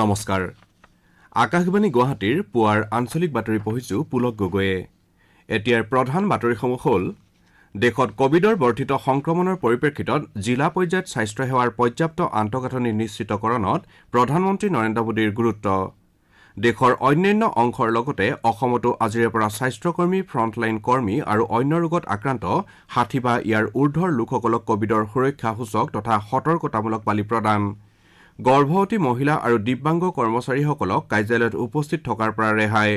নমস্কাৰ আকাশবাণী গুৱাহাটীৰ পুৱাৰ আঞ্চলিক বাতৰি পঢ়িছো পুলক গগৈয়ে এতিয়াৰ প্ৰধান বাতৰিসমূহ হ'ল দেশত কোভিডৰ বৰ্ধিত সংক্ৰমণৰ পৰিপ্ৰেক্ষিতত জিলা পৰ্যায়ত স্বাস্থ্য সেৱাৰ পৰ্যাপ্ত আন্তঃগাঁথনি নিশ্চিতকৰণত প্ৰধানমন্ত্ৰী নৰেন্দ্ৰ মোদীৰ গুৰুত্ব দেশৰ অন্যান্য অংশৰ লগতে অসমতো আজিৰে পৰা স্বাস্থ্যকৰ্মী ফ্ৰণ্টলাইন কৰ্মী আৰু অন্য ৰোগত আক্ৰান্ত ৬০ বা ইয়াৰ ঊৰ্ধৰ লোকসকলক কোভিডৰ সুৰক্ষা সূচক তথা সতৰ্কতামূলক পালি প্ৰদান গৰ্ভৱতী মহিলা আৰু দিব্যাংগ কৰ্মচাৰীসকলক কাৰ্যালয়ত উপস্থিত থকাৰ পৰা ৰেহাই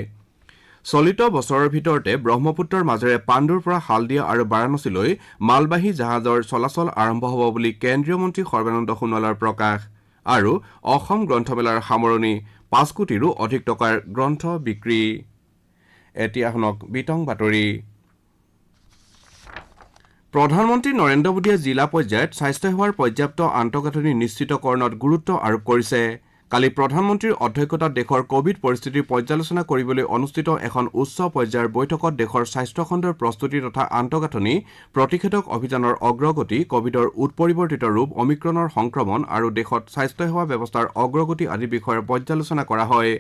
চলিত বছৰৰ ভিতৰতে ব্ৰহ্মপুত্ৰৰ মাজেৰে পাণ্ডুৰ পৰা হালদিয়া আৰু বাৰাণসীলৈ মালবাহী জাহাজৰ চলাচল আৰম্ভ হ'ব বুলি কেন্দ্ৰীয় মন্ত্ৰী সৰ্বানন্দ সোণোৱালৰ প্ৰকাশ আৰু অসম গ্ৰন্থমেলাৰ সামৰণি ৫ কোটিৰো অধিক টকাৰ গ্ৰন্থ বিক্ৰী এতিয়া হনক বিতং বাতৰি প্ৰধানমন্ত্ৰী নৰেন্দ্ৰ মোদীয়ে জিলা পৰ্যায়ত স্বাস্থ্য সেৱাৰ পৰ্যাপ্ত আন্তঃগাঁথনি নিশ্চিতকৰণত গুৰুত্ব আৰোপ কৰিছে কালি প্ৰধানমন্ত্ৰীৰ অধ্যক্ষতাত দেশৰ কোভিড পৰিস্থিতিৰ পৰ্যালোচনা কৰিবলৈ অনুষ্ঠিত এখন উচ্চ পৰ্যায়ৰ বৈঠকত দেশৰ স্বাস্থ্য খণ্ডৰ প্ৰস্তুতি তথা আন্তঃগাঁথনি প্ৰতিষেধক অভিযানৰ অগ্ৰগতি কোভিডৰ উৎপৰিৱৰ্তিত ৰূপ অমিক্ৰণৰ সংক্ৰমণ আৰু দেশত স্বাস্থ্য সেৱা ব্যৱস্থাৰ অগ্ৰগতি আদি বিষয়ৰ পৰ্যালোচনা কৰা হয়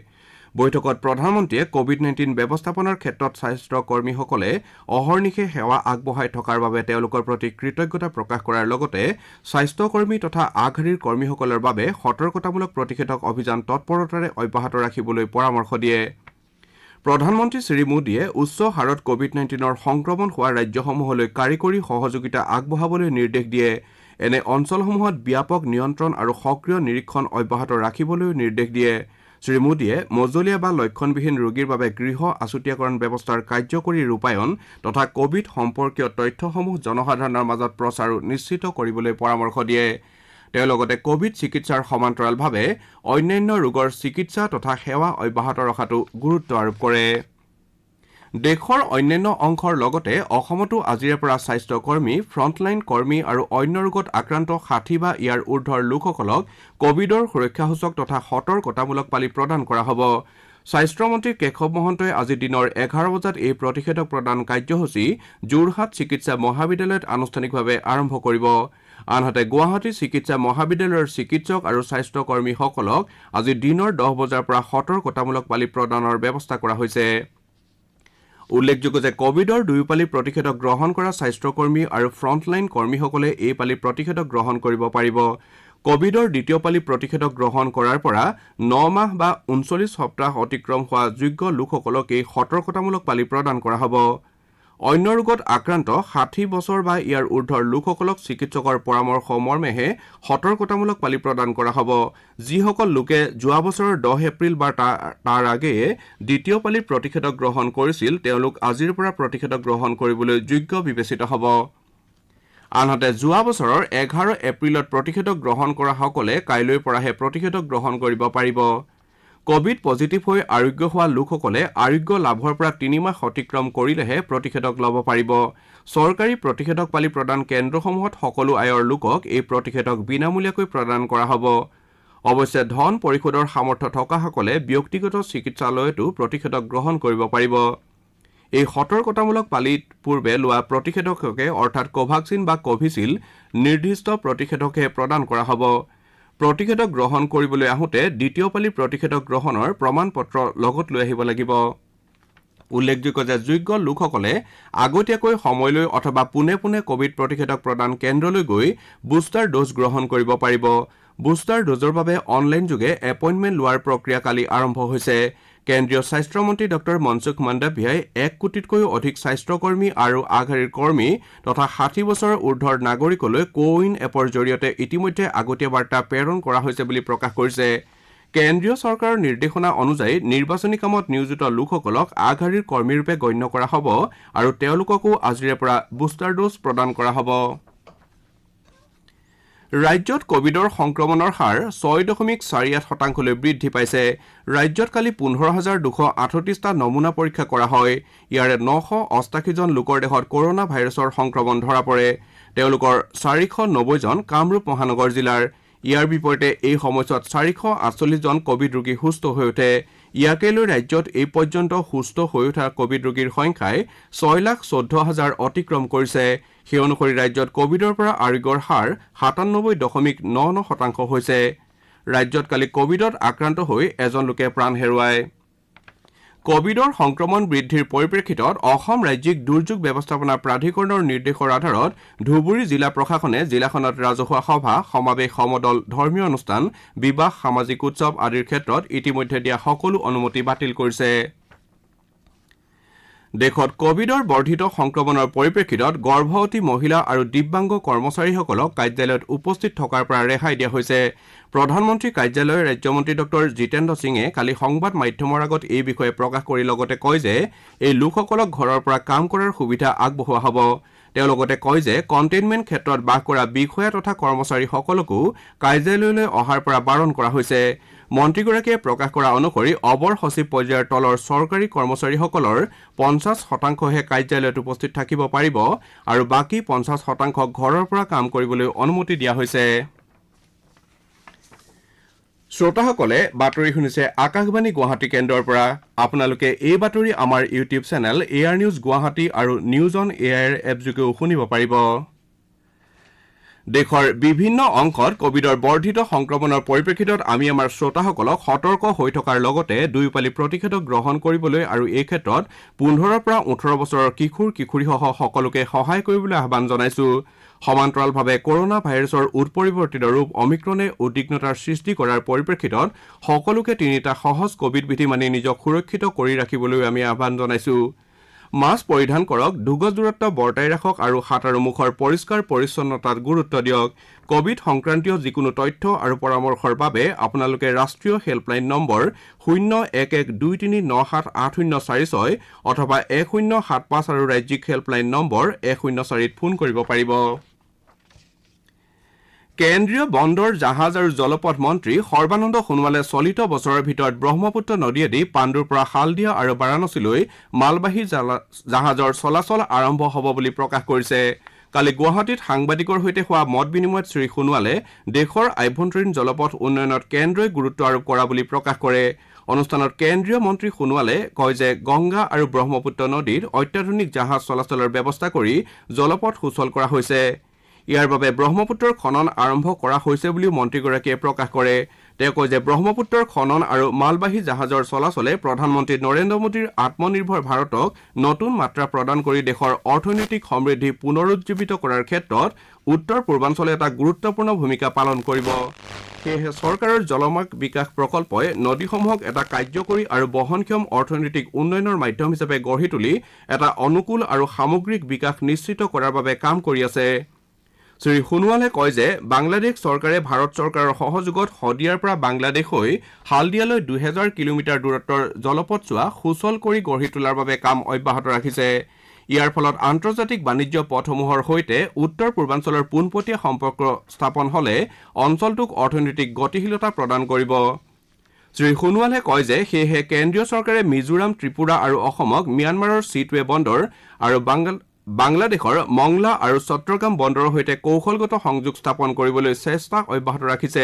বৈঠকত প্ৰধানমন্ত্ৰীয়ে কোভিড-19 ব্যৱস্থাপনাৰ ক্ষেত্ৰত স্বাস্থ্য কৰ্মীসকলে অহৰ্নিশে সেৱা আগবঢ়াই থকাৰ বাবে তেওঁলোকৰ প্ৰতি কৃতজ্ঞতা প্ৰকাশ কৰাৰ লগতে স্বাস্থ্যকৰ্মী তথা আগশাৰীৰ কৰ্মীসকলৰ বাবে সতৰ্কতামূলক প্ৰতিষেধক অভিযান তৎপৰতাৰে অব্যাহত ৰাখিবলৈ পৰামৰ্শ দিয়ে প্ৰধানমন্ত্ৰী শ্ৰী মোদীয়ে উচ্চ হাৰত কোভিড-19ৰ সংক্ৰমণ হোৱা ৰাজ্যসমূহলৈ কাৰিকৰী সহযোগিতা আগবঢ়াবলৈ নিৰ্দেশ দিয়ে এনে অঞ্চলসমূহত ব্যাপক নিয়ন্ত্ৰণ আৰু সক্ৰিয় নিৰীক্ষণ অব্যাহত ৰাখিবলৈ নিৰ্দেশ দিয়ে শ্ৰী মোদীয়ে মজলীয়া বা লক্ষণবিহীন ৰোগীৰ বাবে গৃহ আছুতীয়াকৰণ ব্যৱস্থাৰ কাৰ্যকৰী ৰূপায়ণ তথা কোভিড সম্পৰ্কীয় তথ্যসমূহ জনসাধাৰণৰ মাজত প্ৰচাৰ নিশ্চিত কৰিবলৈ পৰামৰ্শ দিয়ে তেওঁ লগতে কোভিড চিকিৎসাৰ সমান্তৰালভাৱে অন্যান্য ৰোগৰ চিকিৎসা তথা সেৱা অব্যাহত ৰখাটো গুৰুত্ব আৰোপ কৰে দেশৰ অন্যান্য অংশৰ লগতে অসমতো আজিৰে পৰা স্বাস্থ্যকৰ্মী ফ্ৰণ্টলাইন কৰ্মী আৰু অন্য ৰোগত আক্ৰান্ত ৬০ বা ইয়াৰ ঊৰ্ধৰ লোকসকলক কোভিডৰ সুৰক্ষা সূচক তথা সতৰ্কতামূলক পালি প্ৰদান কৰা হ'ব স্বাস্থ্যমন্ত্ৰী কেশৱ মহন্তই আজি দিনৰ ১১ বজাত এই প্ৰতিষেধক প্ৰদান কাৰ্যসূচী যোৰহাট চিকিৎসা মহাবিদ্যালয়ত আনুষ্ঠানিকভাৱে আৰম্ভ কৰিব আনহাতে গুৱাহাটী চিকিৎসা মহাবিদ্যালয়ৰ চিকিৎসক আৰু স্বাস্থ্যকৰ্মীসকলক আজি দিনৰ ১০ বজাৰ পৰা সতৰ্কতামূলক পালি প্ৰদানৰ ব্যৱস্থা কৰা হৈছে উল্লেখযোগ্য যে কোভিডৰ দুয়োপালি প্ৰতিষেধক গ্ৰহণ কৰা স্বাস্থ্যকৰ্মী আৰু ফ্ৰণ্টলাইন কৰ্মীসকলে এই পালি প্ৰতিষেধক গ্ৰহণ কৰিব পাৰিব কোভিডৰ দ্বিতীয় পালি প্ৰতিষেধক গ্ৰহণ কৰাৰ পৰা ৯ মাহ বা ৩৯ সপ্তাহ অতিক্ৰম হোৱা যোগ্য লোকসকলক এই সতৰ্কতামূলক পালি প্ৰদান কৰা হ'ব অন্য ৰোগত আক্ৰান্ত ৬০ বছৰ বা ইয়াৰ ঊৰ্ধৰ লোকসকলক চিকিৎসকৰ পৰামৰ্শ মৰ্মেহে সতৰ্কতামূলক পালি প্ৰদান কৰা হ'ব যিসকল লোকে যোৱা বছৰৰ ১০ এপ্ৰিল বা তাৰ আগেয়ে দ্বিতীয় পালিৰ প্ৰতিষেধক গ্ৰহণ কৰিছিল তেওঁলোক আজিৰ পৰা প্ৰতিষেধক গ্ৰহণ কৰিবলৈ যোগ্য বিবেচিত হ'ব আনহাতে যোৱা বছৰৰ ১১ এপ্ৰিলত প্ৰতিষেধক গ্ৰহণ কৰা সকলে কাইলৈৰ পৰাহে প্ৰতিষেধক গ্ৰহণ কৰিব পাৰিব কোভিড পজিটিভ হৈ আৰোগ্য হোৱা লোকসকলে আৰোগ্য লাভৰ পৰা ৩ মাহ অতিক্ৰম কৰিলেহে প্ৰতিষেধক ল'ব পাৰিব চৰকাৰী প্ৰতিষেধক পালি প্ৰদান কেন্দ্ৰসমূহত সকলো আয়ৰ লোকক এই প্ৰতিষেধক বিনামূলীয়াকৈ প্ৰদান কৰা হ'ব অৱশ্যে ধন পৰিশোধৰ সামৰ্থ্য থকাসকলে ব্যক্তিগত চিকিৎসালয়তো প্ৰতিষেধক গ্ৰহণ কৰিব পাৰিব এই সতৰ্কতামূলক পালিত পূৰ্বে লোৱা প্ৰতিষেধককে অৰ্থাৎ কোভাক্সিন বা কোভিচিল্ড নিৰ্দিষ্ট প্ৰতিষেধকহে প্ৰদান কৰা হ'ব প্ৰতিষেধক গ্ৰহণ কৰিবলৈ আহোঁতে দ্বিতীয় পালি প্ৰতিষেধক গ্ৰহণৰ প্ৰমাণপত্ৰ লগত লৈ আহিব লাগিব উল্লেখযোগ্য যে যোগ্য লোকসকলে আগতীয়াকৈ সময়লৈ অথবা পোনে পোনে কোভিড প্ৰতিষেধক প্ৰদান কেন্দ্ৰলৈ গৈ বুষ্টাৰ ড'জ গ্ৰহণ কৰিব পাৰিব বুষ্টাৰ ড'জৰ বাবে অনলাইন যোগে এপইণ্টমেণ্ট লোৱাৰ প্ৰক্ৰিয়া কালি আৰম্ভ হৈছে কেন্দ্ৰীয় স্বাস্থ্যমন্ত্ৰী ডক্টৰ মনসুখ মাণ্ডাভিয়াই ১ কোটিতকৈও অধিক স্বাস্থ্যকৰ্মী আৰু আগশাৰীৰ কৰ্মী তথা ৬০ বছৰৰ ঊৰ্ধৰ নাগৰিকলৈ কোৱিন এপৰ জৰিয়তে ইতিমধ্যে আগতীয়া বাৰ্তা প্ৰেৰণ কৰা হৈছে বুলি প্ৰকাশ কৰিছে কেন্দ্ৰীয় চৰকাৰৰ নিৰ্দেশনা অনুযায়ী নিৰ্বাচনী কামত নিয়োজিত লোকসকলক আগশাৰীৰ কৰ্মীৰূপে গণ্য কৰা হ'ব আৰু তেওঁলোককো আজিৰে পৰা বুষ্টাৰ ড'জ প্ৰদান কৰা হ'ব ৰাজ্যত কোভিডৰ সংক্ৰমণৰ হাৰ ৬.৪৮% বৃদ্ধি পাইছে ৰাজ্যত কালি ১৫,২৩৮টা নমুনা পৰীক্ষা কৰা হয় ইয়াৰে ৯৮৮ জন লোকৰ দেহত কৰোনা ভাইৰাছৰ সংক্ৰমণ ধৰা পৰে তেওঁলোকৰ ৪৯০ জন কামৰূপ মহানগৰ জিলাৰ ইয়াৰ বিপৰীতে এই সময়ছোৱাত ৪৪৮ জন কোভিড ৰোগী সুস্থ হৈ উঠে ইয়াকে লৈ ৰাজ্যত এই পৰ্যন্ত সুস্থ হৈ উঠা কোভিড ৰোগীৰ সংখ্যাই ৬,১৪,০০০ অতিক্ৰম কৰিছে সেই অনুসৰি ৰাজ্যত কোভিডৰ পৰা আৰোগ্যৰ হাৰ ৯৭.৯৯% হৈছে ৰাজ্যত কালি কোভিডত আক্ৰান্ত হৈ এজন লোকে প্ৰাণ হেৰুৱায় কোভিডৰ সংক্ৰমণ বৃদ্ধিৰ পৰিপ্ৰেক্ষিতত অসম ৰাজ্যিক দুৰ্যোগ ব্যৱস্থাপনা প্ৰাধিকৰণৰ নিৰ্দেশৰ আধাৰত ধুবুৰী জিলা প্ৰশাসনে জিলাখনত ৰাজহুৱা সভা সমাৱেশ সমদল ধৰ্মীয় অনুষ্ঠান বিবাহ সামাজিক উৎসৱ আদিৰ ক্ষেত্ৰত ইতিমধ্যে দিয়া সকলো অনুমতি বাতিল কৰিছে দেশত কোভিডৰ বৰ্ধিত সংক্ৰমণৰ পৰিপ্ৰেক্ষিতত গৰ্ভৱতী মহিলা আৰু দিব্যাংগ কৰ্মচাৰীসকলক কাৰ্যালয়ত উপস্থিত থকাৰ পৰা ৰেহাই দিয়া হৈছে প্ৰধানমন্ত্ৰী কাৰ্যালয়ৰ ৰাজ্যমন্ত্ৰী ডক্টৰ জিতেন্দ্ৰ সিঙে কালি সংবাদ মাধ্যমৰ আগত এই বিষয়ে প্ৰকাশ কৰি লগতে কয় যে এই লোকসকলক ঘৰৰ পৰা কাম কৰাৰ সুবিধা আগবঢ়োৱা হ'ব তেওঁ লগতে কয় যে কণ্টেইনমেণ্ট ক্ষেত্ৰত বাস কৰা বিষয়া তথা কৰ্মচাৰীসকলকো কাৰ্যালয়লৈ অহাৰ পৰা বাৰণ কৰা হৈছে মন্ত্ৰীগৰাকীয়ে প্ৰকাশ কৰা অনুসৰি অবৰ সচিব পৰ্যায়ৰ তলৰ চৰকাৰী কৰ্মচাৰীসকলৰ 50%হে কাৰ্যালয়ত উপস্থিত থাকিব পাৰিব আৰু বাকী 50%ক ঘৰৰ পৰা কাম কৰিবলৈ অনুমতি দিয়া হৈছে শ্ৰোতাসকলে বাতৰি শুনিছে আকাশবাণী গুৱাহাটী কেন্দ্ৰৰ পৰা আপোনালোকে এই বাতৰি আমাৰ ইউটিউব চেনেল এআৰ নিউজ গুৱাহাটী আৰু নিউজ অন এআইৰ এপযোগেও শুনিব পাৰিব দেশৰ বিভিন্ন অংশত কোভিডৰ বৰ্ধিত সংক্ৰমণৰ পৰিপ্ৰেক্ষিতত আমি আমাৰ শ্ৰোতাসকলক সতৰ্ক হৈ থকাৰ লগতে দুয়োপালি প্ৰতিষেধক গ্ৰহণ কৰিবলৈ আৰু এই ক্ষেত্ৰত 15 পৰা 18 বছৰৰ কিশোৰীসহ সকলোকে সহায় কৰিবলৈ আহ্বান জনাইছো সমান্তৰালভাৱে কৰোনা ভাইৰাছৰ উৎপৰিৱৰ্তিত ৰূপ অমিক্ৰণে উদ্বিগ্নতাৰ সৃষ্টি কৰাৰ পৰিপ্ৰেক্ষিতত সকলোকে তিনিটা সহজ কোভিড বিধি মানি নিজক সুৰক্ষিত কৰি ৰাখিবলৈ আমি আহ্বান জনাইছো মাস্ক পৰিধান কৰক 2 গজ দূৰত্ব বৰ্তাই ৰাখক আৰু হাত আৰু মুখৰ পৰিষ্কাৰ পৰিচ্ছন্নতাত গুৰুত্ব দিয়ক কোভিড সংক্ৰান্তীয় যিকোনো তথ্য আৰু পৰামৰ্শৰ বাবে আপোনালোকে ৰাষ্ট্ৰীয় হেল্পলাইন নম্বৰ 0112397846 অথবা 1075 আৰু ৰাজ্যিক হেল্পলাইন নম্বৰ 104ত ফোন কৰিব পাৰিব কেন্দ্ৰীয় বন্দৰ জাহাজ আৰু জলপথ মন্ত্ৰী সৰ্বানন্দ সোণোৱালে চলিত বছৰৰ ভিতৰত ব্ৰহ্মপুত্ৰ নদীয়েদি পাণ্ডুৰ পৰা হালদিয়া আৰু বাৰাণসীলৈ মালবাহী জাহাজৰ চলাচল আৰম্ভ হ'ব বুলি প্ৰকাশ কৰিছে কালি গুৱাহাটীত সাংবাদিকৰ সৈতে হোৱা মত বিনিময়ত শ্ৰী সোণোৱালে দেশৰ আভ্যন্তৰীণ জলপথ উন্নয়নত কেন্দ্ৰই গুৰুত্ব আৰোপ কৰা বুলি প্ৰকাশ কৰে অনুষ্ঠানত কেন্দ্ৰীয় মন্ত্ৰী সোণোৱালে কয় যে গংগা আৰু ব্ৰহ্মপুত্ৰ নদীত অত্যাধুনিক জাহাজ চলাচলৰ ব্যৱস্থা কৰি জলপথ সুচল কৰা হৈছে ইয়াৰ বাবে ব্ৰহ্মপুত্ৰৰ খনন আৰম্ভ কৰা হৈছে বুলিও মন্ত্ৰীগৰাকীয়ে প্ৰকাশ কৰে তেওঁ কয় যে ব্ৰহ্মপুত্ৰৰ খনন আৰু মালবাহী জাহাজৰ চলাচলে প্ৰধানমন্ত্ৰী নৰেন্দ্ৰ মোদীৰ আত্মনিৰ্ভৰ ভাৰতক নতুন মাত্ৰা প্ৰদান কৰি দেশৰ অৰ্থনৈতিক সমৃদ্ধি পুনৰুজ্জীৱিত কৰাৰ ক্ষেত্ৰত উত্তৰ পূৰ্বাঞ্চলে এটা গুৰুত্বপূৰ্ণ ভূমিকা পালন কৰিব সেয়েহে চৰকাৰৰ জলমাৰ্গ বিকাশ প্ৰকল্পই নদীসমূহক এটা কাৰ্যকৰী আৰু বহনক্ষম অৰ্থনৈতিক উন্নয়নৰ মাধ্যম হিচাপে গঢ়ি তুলি এটা অনুকূল আৰু সামগ্ৰিক বিকাশ নিশ্চিত কৰাৰ বাবে কাম কৰি আছে শ্ৰী সোণোৱালে কয় যে বাংলাদেশ চৰকাৰে ভাৰত চৰকাৰৰ সহযোগত হদিয়াৰ পৰা বাংলাদেশ হৈ হালদিয়ালৈ 2000 কিলোমিটাৰ দূৰত্বৰ জলপথ চোৱা সুচল কৰি গঢ়ি তোলাৰ বাবে কাম অব্যাহত ৰাখিছে ইয়াৰ ফলত আন্তৰ্জাতিক বাণিজ্য পথসমূহৰ সৈতে উত্তৰ পূৰ্বাঞ্চলৰ পোনপটীয়া সম্পৰ্ক স্থাপন হলে অঞ্চলটোক অৰ্থনৈতিক গতিশীলতা প্ৰদান কৰিব শ্ৰী সোণোৱালে কয় যে সেয়েহে কেন্দ্ৰীয় চৰকাৰে মিজোৰাম ত্ৰিপুৰা আৰু অসমক ম্যানমাৰৰ চিটৱে বন্দৰ আৰু বাংলাদেশৰ মংলা আৰু চট্টগ্ৰাম বন্দৰৰ সৈতে কৌশলগত সংযোগ স্থাপন কৰিবলৈ চেষ্টা অব্যাহত ৰাখিছে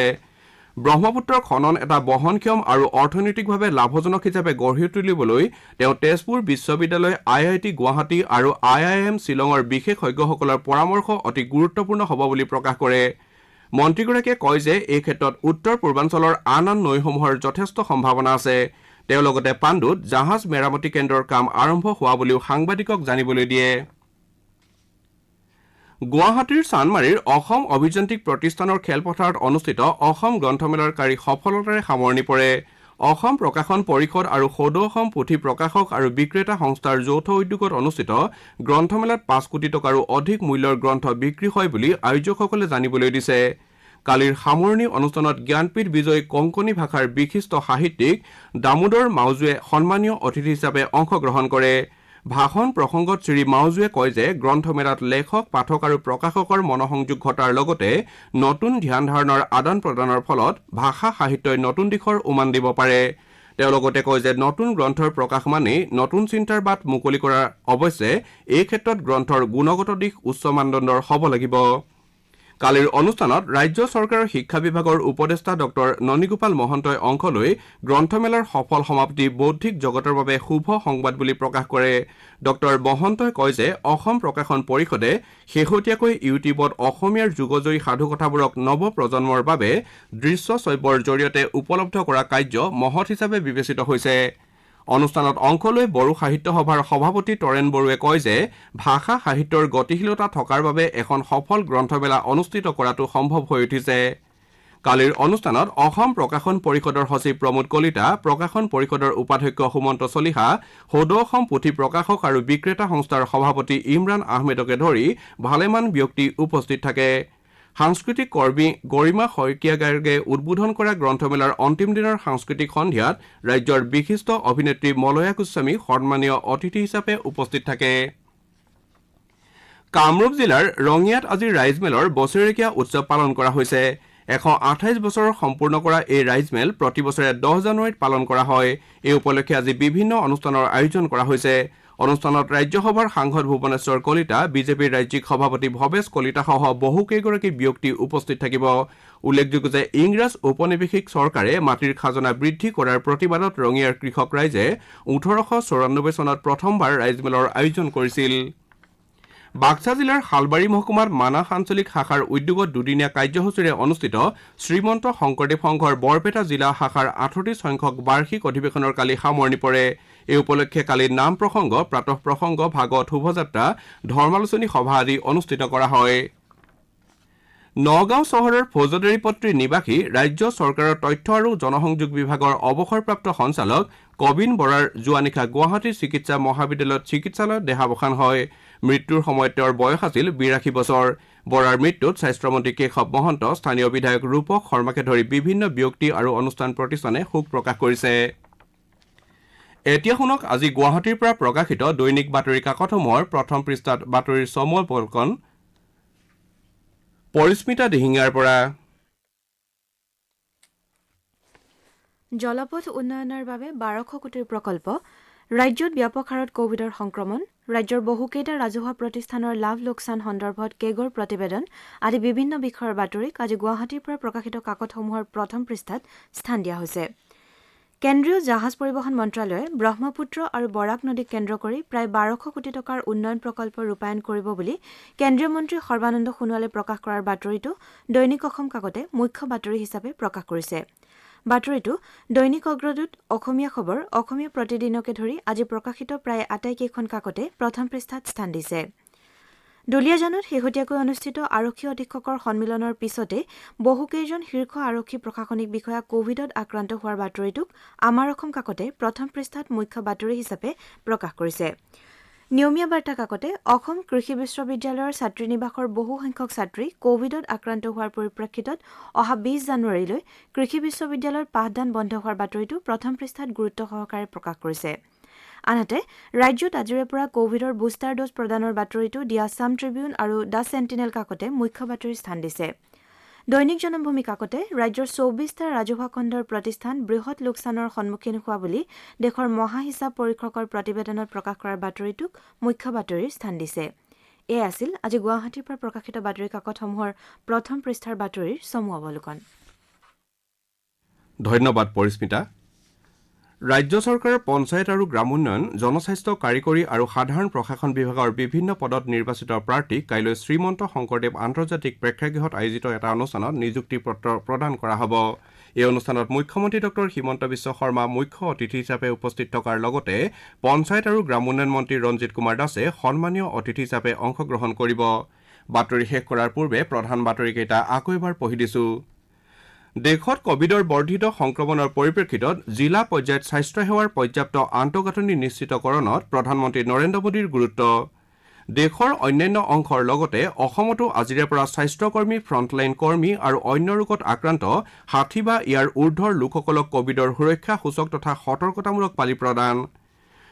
ব্ৰহ্মপুত্ৰৰ খনন এটা বহনক্ষম আৰু অৰ্থনৈতিকভাৱে লাভজনক হিচাপে গঢ়ি তুলিবলৈ তেওঁ তেজপুৰ বিশ্ববিদ্যালয় IIT গুৱাহাটী আৰু IIM শ্বিলঙৰ বিশেষজ্ঞসকলৰ পৰামৰ্শ অতি গুৰুত্বপূৰ্ণ হ'ব বুলি প্ৰকাশ কৰে মন্ত্ৰীগৰাকীয়ে কয় যে এই ক্ষেত্ৰত উত্তৰ পূৰ্বাঞ্চলৰ আন নৈসমূহৰ যথেষ্ট সম্ভাৱনা আছে তেওঁ লগতে পাণ্ডুত জাহাজ মেৰামতি কেন্দ্ৰৰ কাম আৰম্ভ হোৱা বুলিও সাংবাদিকক জানিবলৈ দিয়ে গুৱাহাটীৰ চানমাৰীৰ অসম অভিযান্ত্ৰিক প্ৰতিষ্ঠানৰ খেলপথাৰত অনুষ্ঠিত অসম গ্ৰন্থমেলাৰ কালি সফলতাৰে সামৰণি পৰে অসম প্ৰকাশন পৰিষদ আৰু সদৌ অসম পুথি প্ৰকাশক আৰু বিক্ৰেতা সংস্থাৰ যৌথ উদ্যোগত অনুষ্ঠিত গ্ৰন্থমেলাত 5 কোটি টকাৰো অধিক মূল্যৰ গ্ৰন্থ বিক্ৰী হয় বুলি আয়োজকসকলে জানিবলৈ দিছে কালিৰ সামৰণি অনুষ্ঠানত জ্ঞানপীঠ বিজয়ী কোঙ্কণী ভাষাৰ বিশিষ্ট সাহিত্যিক দামোদৰ মাউজুৱে সন্মানীয় অতিথি হিচাপে অংশগ্ৰহণ কৰে ভাষণ প্ৰসংগত শ্ৰী মাউজুৱে কয় যে গ্ৰন্থমেলাত লেখক পাঠক আৰু প্ৰকাশকৰ মনোসংযোগ ঘটাৰ লগতে নতুন ধ্যান ধাৰণাৰ আদান প্ৰদানৰ ফলত ভাষা সাহিত্যই নতুন দিশৰ উমান দিব পাৰে তেওঁ লগতে কয় যে নতুন গ্ৰন্থৰ প্ৰকাশ মানে নতুন চিন্তাৰ বাট মুকলি কৰাৰ অৱশ্যে এই ক্ষেত্ৰত গ্ৰন্থৰ গুণগত দিশ উচ্চ মানদণ্ডৰ হ'ব লাগিব কালিৰ অনুষ্ঠানত ৰাজ্য চৰকাৰৰ শিক্ষা বিভাগৰ উপদেষ্টা ডক্টৰ ননীগোপাল মহন্তই অংশ লৈ গ্ৰন্থমেলাৰ সফল সমাপ্তি বৌদ্ধিক জগতৰ বাবে শুভ সংবাদ বুলি প্ৰকাশ কৰে। ডক্টৰ মহন্তই কয় যে অসম প্ৰকাশন পৰিষদে শেহতীয়াকৈ ইউটিউবত অসমীয়াৰ যুগজয়ী সাধুকথাবোৰক নৱ প্ৰজন্মৰ বাবে দৃশ্য শ্ৰব্যৰ জৰিয়তে উপলব্ধ কৰা কাৰ্য মহৎ হিচাপে বিবেচিত হৈছে। অনুষ্ঠানত অংশ লৈ বড়ো সাহিত্য সভাৰ সভাপতি তৰেণ বড়োৱে কয় যে ভাষা সাহিত্যৰ গতিশীলতা থকাৰ বাবে এখন সফল গ্ৰন্থমেলা অনুষ্ঠিত কৰাটো সম্ভৱ হৈ উঠিছে। কালিৰ অনুষ্ঠানত অসম প্ৰকাশন পৰিষদৰ সচিব প্ৰমোদ কলিতা, প্ৰকাশন পৰিষদৰ উপাধ্যক্ষ সুমন্ত চলিহা, সদৌ অসম পুথি প্ৰকাশক আৰু বিক্ৰেতা সংস্থাৰ সভাপতি ইমৰান আহমেদকে ধৰি ভালেমান ব্যক্তি উপস্থিত থাকে। সাংস্কৃতিক কৰ্মী গৰিমা শইকীয়া গাৰ্গে উদ্বোধন কৰা গ্ৰন্থমেলাৰ অন্তিম দিনৰ সাংস্কৃতিক সন্ধিয়াত ৰাজ্যৰ বিশিষ্ট অভিনেত্ৰী মলয়া গোস্বামী সন্মানীয় অতিথি হিচাপে উপস্থিত থাকে। কামৰূপ জিলাৰ ৰঙিয়াত আজি ৰাইজমেলৰ বছৰেকীয়া উৎসৱ পালন কৰা হৈছে। 128 বছৰ সম্পূৰ্ণ কৰা এই ৰাইজমেল প্ৰতি বছৰে 10 জানুৱাৰীত পালন কৰা হয়। এই উপলক্ষে আজি বিভিন্ন অনুষ্ঠানৰ আয়োজন কৰা হৈছে। অনুষ্ঠানত ৰাজ্যসভাৰ সাংসদ ভুৱনেশ্বৰ কলিতা, বিজেপিৰ ৰাজ্যিক সভাপতি ভৱেশ কলিতাসহ বহুকেইগৰাকী ব্যক্তি উপস্থিত থাকিব। উল্লেখযোগ্য যে ইংৰাজ ঔপনিৱেশিক চৰকাৰে মাটিৰ খাজনা বৃদ্ধি কৰাৰ প্ৰতিবাদত ৰঙিয়াৰ কৃষক ৰাইজে 1894 চনত প্ৰথমবাৰ ৰাইজমেলৰ আয়োজন কৰিছিল। বাক্সা জিলাৰ শালবাৰী মহকুমাত মানাহ আঞ্চলিক শাখাৰ উদ্যোগত দুদিনীয়া কাৰ্যসূচীৰে অনুষ্ঠিত শ্ৰীমন্ত শংকৰদেৱ সংঘৰ বৰপেটা জিলা শাখাৰ 38 সংখ্যক বাৰ্ষিক অধিৱেশনৰ কালি সামৰণি পৰে। এই উপলক্ষে কালি নাম প্ৰসংগ, প্ৰাতঃ প্ৰসংগ, ভাগৱত শোভাযাত্ৰা, ধৰ্মালোচনী সভা আদি অনুষ্ঠিত কৰা হয়। নগাঁও চহৰৰ ফৌজদাৰী পট্টিৰ নিবাসী ৰাজ্য চৰকাৰৰ তথ্য আৰু জনসংযোগ বিভাগৰ অৱসৰপ্ৰাপ্ত সঞ্চালক কবিন বৰাৰ যোৱা নিশা গুৱাহাটীৰ চিকিৎসা মহাবিদ্যালয়ত চিকিৎসালয়ত দেহাৱসান হয়। মৃত্যুৰ সময়ত তেওঁৰ বয়স আছিল 82 বছৰ। বৰাৰ মৃত্যুত স্বাস্থ্যমন্ত্ৰী কেশৱ মহন্ত, স্থানীয় বিধায়ক ৰূপক শৰ্মাকে ধৰি বিভিন্ন ব্যক্তি আৰু অনুষ্ঠান প্ৰতিষ্ঠানে শোক প্ৰকাশ কৰিছে। এতিয়া শুনক আজি গুৱাহাটীৰ পৰা প্ৰকাশিত দৈনিক বাতৰি কাকতসমূহৰ প্ৰথম পৃষ্ঠাত বাতৰিৰ চমু অৱলোকন পৰিস্মিতা দিহিঙীয়াৰ পৰা। জলপথ উন্নয়নৰ বাবে 1200 কোটিৰ প্ৰকল্প, ৰাজ্যত ব্যাপক হাৰত কোভিডৰ সংক্ৰমণ, ৰাজ্যৰ বহুকেইটা ৰাজহুৱা প্ৰতিষ্ঠানৰ লাভ লোকচান সন্দৰ্ভত কেগৰ প্ৰতিবেদন আদি বিভিন্ন বিষয়ৰ বাতৰিক আজি গুৱাহাটীৰ পৰা প্ৰকাশিত কাকতসমূহৰ প্ৰথম পৃষ্ঠাত স্থান দিয়া হৈছে। কেন্দ্ৰীয় জাহাজ পৰিবহণ মন্ত্ৰালয়ে ব্ৰহ্মপুত্ৰ আৰু বৰাক নদীক কেন্দ্ৰ কৰি প্ৰায় 1200 কোটি টকাৰ উন্নয়ন প্ৰকল্প ৰূপায়ণ কৰিব বুলি কেন্দ্ৰীয় মন্ত্ৰী সৰ্বানন্দ সোণোৱালে প্ৰকাশ কৰাৰ বাতৰিটো দৈনিক অসম কাকতে মুখ্য বাতৰি হিচাপে প্ৰকাশ কৰিছে। বাতৰিটো দৈনিক অগ্ৰদূত, অসমীয়া খবৰ, অসমীয়া প্ৰতিদিনকে ধৰি আজি প্ৰকাশিত প্ৰায় আটাইকেইখন কাকতে প্ৰথম পৃষ্ঠাত স্থান দিছে। দুলীয়াজানত শেহতীয়াকৈ অনুষ্ঠিত আৰক্ষী অধীক্ষকৰ সন্মিলনৰ পিছতে বহুকেইজন শীৰ্ষ আৰক্ষী প্ৰশাসনিক বিষয়া কোভিডত আক্ৰান্ত হোৱাৰ বাতৰিটোক আমাৰ অসম কাকতে প্ৰথম পৃষ্ঠাত মুখ্য বাতৰি হিচাপে প্ৰকাশ কৰিছে। নিয়মীয়া বাৰ্তা কাকতে অসম কৃষি বিশ্ববিদ্যালয়ৰ ছাত্ৰী নিবাসৰ বহুসংখ্যক ছাত্ৰী কোভিডত আক্ৰান্ত হোৱাৰ পৰিপ্ৰেক্ষিতত অহা 20 জানুৱাৰীলৈ কৃষি বিশ্ববিদ্যালয়ৰ পাঠদান বন্ধ হোৱাৰ বাতৰিটো প্ৰথম পৃষ্ঠাত গুৰুত্ব সহকাৰে প্ৰকাশ কৰিছে। আনহাতে ৰাজ্যত আজিৰে পৰা কোভিডৰ বুষ্টাৰ ড'জ প্ৰদানৰ বাতৰিটো দি আছাম ট্ৰিবিউন আৰু দ্য চেণ্টিনেল কাকতে মুখ্য বাতৰিৰ স্থান দিছে। দৈনিক জনমভূমি কাকতে ৰাজ্যৰ 24টা ৰাজহুৱা খণ্ডৰ প্ৰতিষ্ঠান বৃহৎ লোকচানৰ সন্মুখীন হোৱা বুলি দেশৰ মহা হিচাপ পৰীক্ষকৰ প্ৰতিবেদনত প্ৰকাশ কৰাৰ বাতৰিটোক মুখ্য বাতৰিৰ স্থান দিছে। এয়া আছিল আজি গুৱাহাটীৰ পৰা প্ৰকাশিত বাতৰি কাকতসমূহৰ প্ৰথম পৃষ্ঠাৰ বাতৰিৰ চমু অৱলোকন। ধন্যবাদ পৰিস্মিতা। ৰাজ্য চৰকাৰৰ পঞ্চায়ত আৰু গ্ৰামোন্নয়ন, জনস্বাস্থ্য, কাৰিকৰী আৰু সাধাৰণ প্ৰশাসন বিভাগৰ বিভিন্ন পদত নিৰ্বাচিত প্ৰাৰ্থীক কাইলৈ শ্ৰীমন্ত শংকৰদেৱ আন্তৰ্জাতিক প্ৰেক্ষাগৃহত আয়োজিত এটা অনুষ্ঠানত নিযুক্তি পত্ৰ প্ৰদান কৰা হ'ব। এই অনুষ্ঠানত মুখ্যমন্ত্ৰী ডক্টৰ হিমন্ত বিশ্ব শৰ্মা মুখ্য অতিথি হিচাপে উপস্থিত থকাৰ লগতে পঞ্চায়ত আৰু গ্ৰামোন্নয়ন মন্ত্ৰী ৰঞ্জিত কুমাৰ দাসে সন্মানীয় অতিথি হিচাপে অংশগ্ৰহণ কৰিব। বাতৰি শেষ কৰাৰ পূৰ্বে প্ৰধান বাতৰিকেইটা আকৌ এবাৰ পঢ়ি দিছো। দেশত কভিডৰ বৰ্ধিত সংক্ৰমণৰ পৰিপ্ৰেক্ষিতত জিলা পৰ্যায়ত স্বাস্থ্যসেৱাৰ পৰ্যাপ্ত আন্তঃগাঁথনি নিশ্চিতকৰণত প্ৰধানমন্ত্ৰী নৰেন্দ্ৰ মোদীৰ গুৰুত্ব। দেশৰ অন্যান্য অংশৰ লগতে অসমতো আজিৰে পৰা স্বাস্থ্যকৰ্মী, ফ্ৰণ্টলাইন কৰ্মী আৰু অন্য ৰোগত আক্ৰান্ত 60 বা ইয়াৰ ঊৰ্ধৰ লোকসকলক কভিডৰ সুৰক্ষা সূচক তথা সতৰ্কতামূলক পালি প্ৰদান।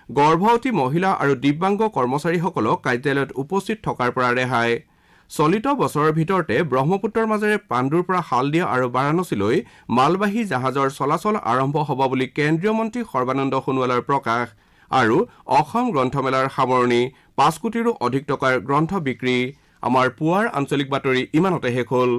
গৰ্ভৱতী মহিলা আৰু দিব্যাংগ কৰ্মচাৰীসকলক কাৰ্যালয়ত উপস্থিত থকাৰ পৰা ৰেহাই। চলিত বছৰৰ ভিতৰতে ব্ৰহ্মপুত্ৰৰ মাজেৰে পাণ্ডুৰ পৰা হালদিয়া আৰু বাৰাণসীলৈ মালবাহী জাহাজৰ চলাচল আৰম্ভ হ'ব বুলি কেন্দ্ৰীয় মন্ত্ৰী সৰ্বানন্দ সোণোৱালৰ প্ৰকাশ। আৰু অসম গ্ৰন্থমেলাৰ সামৰণি, 5 কোটিৰো অধিক টকাৰ গ্ৰন্থ বিক্ৰী। আমাৰ পুৱাৰ আঞ্চলিক বাতৰি ইমানতে শেষ হ'ল।